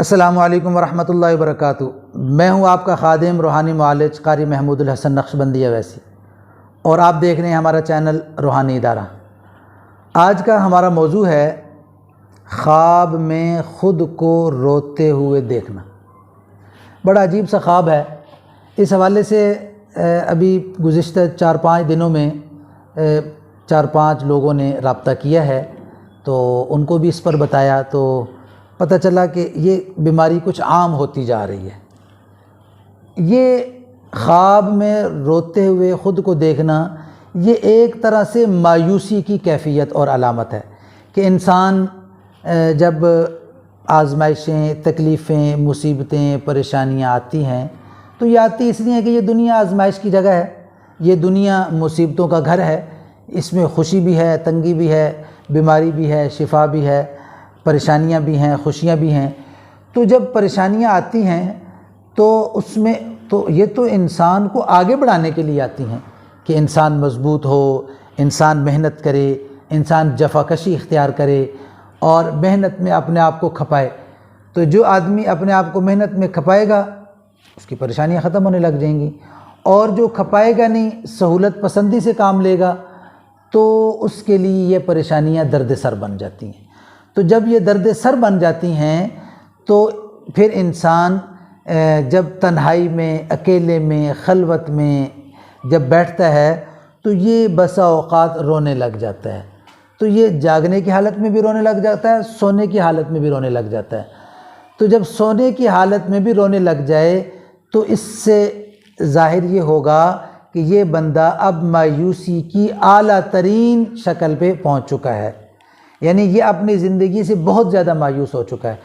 السلام علیکم ورحمۃ اللہ وبرکاتہ۔ میں ہوں آپ کا خادم روحانی معالج قاری محمود الحسن نقشبندی اویسی، اور آپ دیکھ رہے ہیں ہمارا چینل روحانی ادارہ۔ آج کا ہمارا موضوع ہے خواب میں خود کو روتے ہوئے دیکھنا۔ بڑا عجیب سا خواب ہے۔ اس حوالے سے ابھی گزشتہ 4-5 دنوں میں 4-5 لوگوں نے رابطہ کیا ہے، تو ان کو بھی اس پر بتایا تو پتہ چلا کہ یہ بیماری کچھ عام ہوتی جا رہی ہے۔ یہ خواب میں روتے ہوئے خود کو دیکھنا، یہ ایک طرح سے مایوسی کی کیفیت اور علامت ہے کہ انسان جب آزمائشیں، تکلیفیں، مصیبتیں، پریشانیاں آتی ہیں تو یہ آتی اس لیے کہ یہ دنیا آزمائش کی جگہ ہے، یہ دنیا مصیبتوں کا گھر ہے۔ اس میں خوشی بھی ہے، تنگی بھی ہے، بیماری بھی ہے، شفا بھی ہے، پریشانیاں بھی ہیں، خوشیاں بھی ہیں۔ تو جب پریشانیاں آتی ہیں تو اس میں تو یہ تو انسان کو آگے بڑھانے کے لیے آتی ہیں کہ انسان مضبوط ہو، انسان محنت کرے، انسان جفاکشی اختیار کرے اور محنت میں اپنے آپ کو کھپائے۔ تو جو آدمی اپنے آپ کو محنت میں کھپائے گا اس کی پریشانیاں ختم ہونے لگ جائیں گی، اور جو کھپائے گا نہیں، سہولت پسندی سے کام لے گا، تو اس کے لیے یہ پریشانیاں درد سر بن جاتی ہیں۔ تو جب یہ درد سر بن جاتی ہیں تو پھر انسان جب تنہائی میں، اکیلے میں، خلوت میں جب بیٹھتا ہے تو یہ بسا اوقات رونے لگ جاتا ہے۔ تو یہ جاگنے کی حالت میں بھی رونے لگ جاتا ہے، سونے کی حالت میں بھی رونے لگ جاتا ہے۔ تو جب سونے کی حالت میں بھی رونے لگ جائے تو اس سے ظاہر یہ ہوگا کہ یہ بندہ اب مایوسی کی اعلیٰ ترین شکل پہ پہنچ چکا ہے، یعنی یہ اپنی زندگی سے بہت زیادہ مایوس ہو چکا ہے۔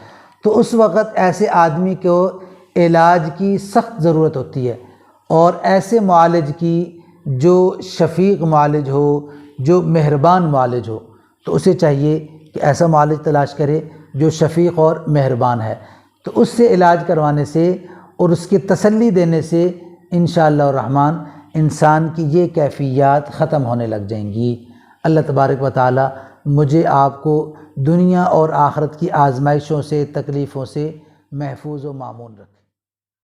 تو اس وقت ایسے آدمی کو علاج کی سخت ضرورت ہوتی ہے، اور ایسے معالج کی جو شفیق معالج ہو، جو مہربان معالج ہو۔ تو اسے چاہیے کہ ایسا معالج تلاش کرے جو شفیق اور مہربان ہے، تو اس سے علاج کروانے سے اور اس کی تسلی دینے سے انشاءاللہ الرحمن انسان کی یہ کیفیات ختم ہونے لگ جائیں گی۔ اللہ تبارک و تعالی مجھے آپ کو دنیا اور آخرت کی آزمائشوں سے، تکلیفوں سے محفوظ و مامون رکھے۔